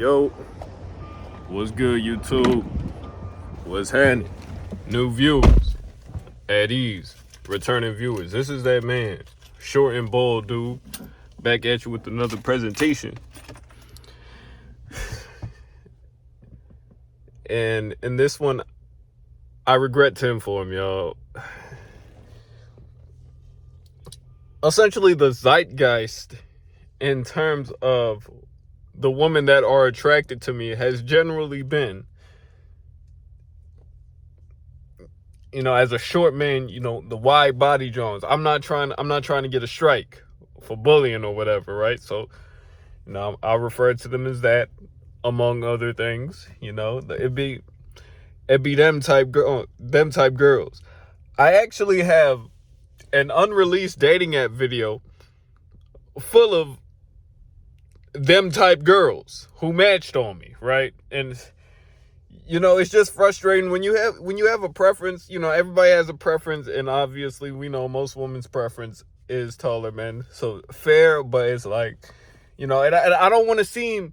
Yo, what's good, YouTube? What's happening? New viewers, at ease, returning viewers. This is that man, short and bald dude, back at you with another presentation. And in this one, I regret to inform y'all. Essentially, the zeitgeist in terms of the women that are attracted to me has generally been, as a short man, the wide body Jones. I'm not trying to get a strike for bullying or whatever, right? So, I'll refer to them as that, among other things. It'd be them type girls. I actually have an unreleased dating app video full of them type girls who matched on me, right? And it's just frustrating when you have a preference. Everybody has a preference, and obviously we know most women's preference is taller men. So fair, but it's like, and I don't want to seem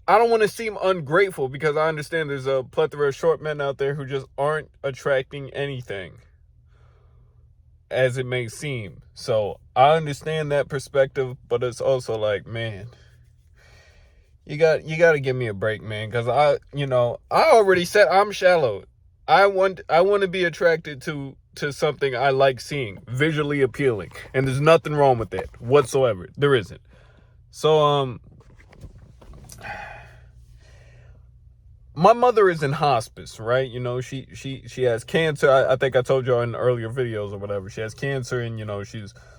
ungrateful, because I understand there's a plethora of short men out there who just aren't attracting anything, as it may seem. So I understand that perspective, but it's also like, man, you got to give me a break, man, because I already said I'm shallow. I want to be attracted to something I like seeing, visually appealing, and there's nothing wrong with that whatsoever. There isn't. So my mother is in hospice, right? She has cancer. I think I told y'all in earlier videos or whatever. She has cancer, and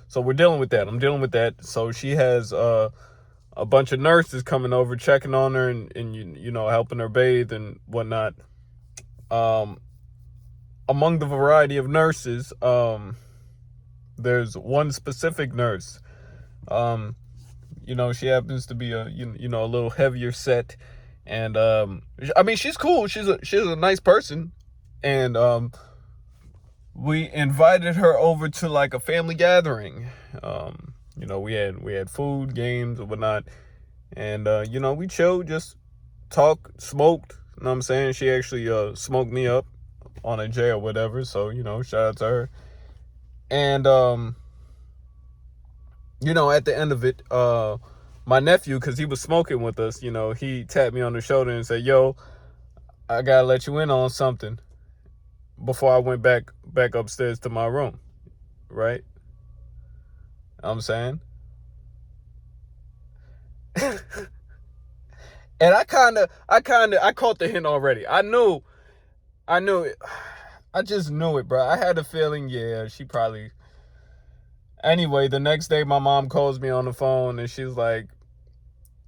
so we're dealing with that. I'm dealing with that. So she has a bunch of nurses coming over, checking on her, and helping her bathe and whatnot. Among the variety of nurses, there's one specific nurse. She happens to be a little heavier set, and she's cool. She's a nice person, and we invited her over to like a family gathering. We had food, games, and whatnot, and we chilled, just talked, smoked. You know what I'm saying? She actually smoked me up on a J or whatever. So shout out to her. And at the end of it, my nephew, because he was smoking with us, he tapped me on the shoulder and said, "Yo, I gotta let you in on something," before I went back upstairs to my room, right? I'm saying. And I caught the hint already. I knew it. I just knew it, bro. I had a feeling, yeah, she probably. Anyway, the next day my mom calls me on the phone and she's like,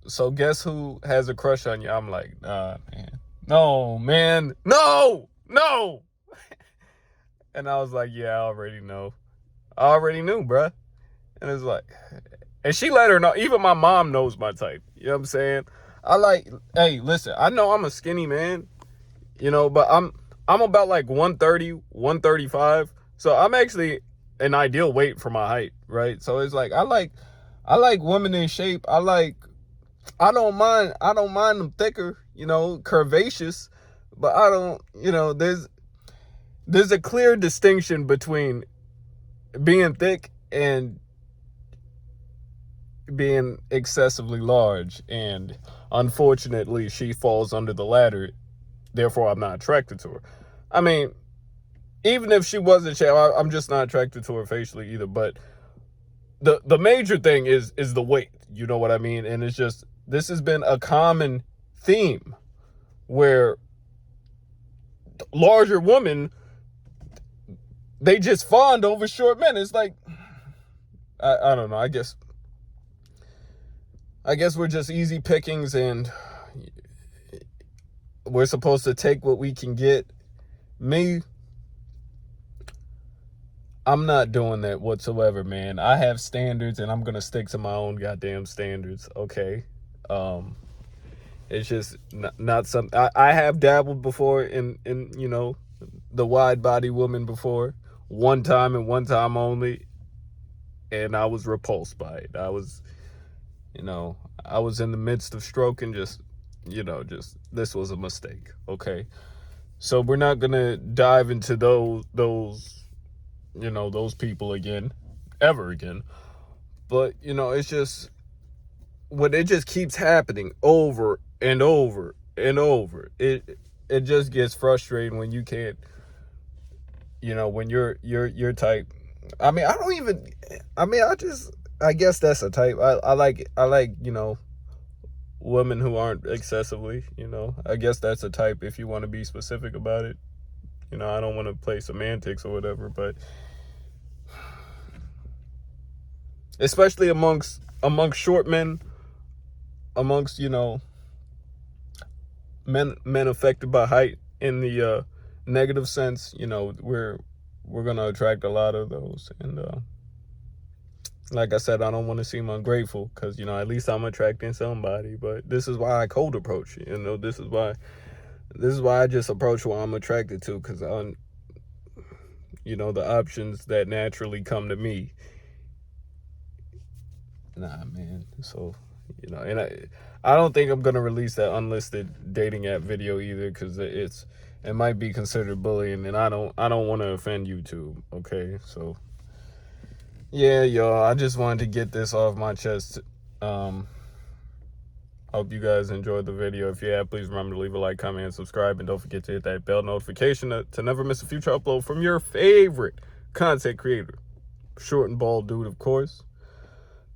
"So guess who has a crush on you?" I'm like, "Nah, man. No, man. No. And I was like, "Yeah, I already know. I already knew, bro." And it's like, and she let her know. Even my mom knows my type. You know what I'm saying? Hey, listen, I know I'm a skinny man, but I'm about like 130, 135. So I'm actually an ideal weight for my height, right? So it's like, I like women in shape. I don't mind them thicker, curvaceous, but I don't, there's a clear distinction between being thick and being excessively large, and unfortunately she falls under the latter. Therefore I'm not attracted to her. I mean, even if she wasn't, I'm just not attracted to her facially either. But the major thing is the weight, you know what I mean? And it's just, this has been a common theme where larger women, they just fawned over short men. It's like, I don't know, I guess we're just easy pickings, and we're supposed to take what we can get. Me, I'm not doing that whatsoever, man. I have standards, and I'm going to stick to my own goddamn standards, okay? It's just not something. I have dabbled before in the wide body woman before. One time and one time only. And I was repulsed by it. I was in the midst of stroking, just just this was a mistake. Okay. So we're not gonna dive into those people again, ever again. But it's just when it just keeps happening over and over and over. It just gets frustrating when you can't, when you're type. I mean, I guess that's a type. I like women who aren't excessively, I guess that's a type if you want to be specific about it. I don't want to play semantics or whatever, but especially amongst short men, amongst men affected by height in the negative sense, we're gonna attract a lot of those. And like I said, I don't want to seem ungrateful, because at least I'm attracting somebody. But this is why I cold approach. This is why I just approach who I'm attracted to, because the options that naturally come to me. Nah, man. So and I don't think I'm gonna release that unlisted dating app video either, because it might be considered bullying, and I don't want to offend YouTube. Okay, so yeah, y'all, I just wanted to get this off my chest. Hope you guys enjoyed the video. If you have, please remember to leave a like, comment, and subscribe, and don't forget to hit that bell notification to never miss a future upload from your favorite content creator, short and bald dude, of course.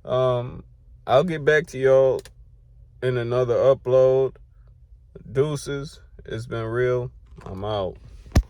I'll get back to y'all in another upload. Deuces. It's been real. I'm out.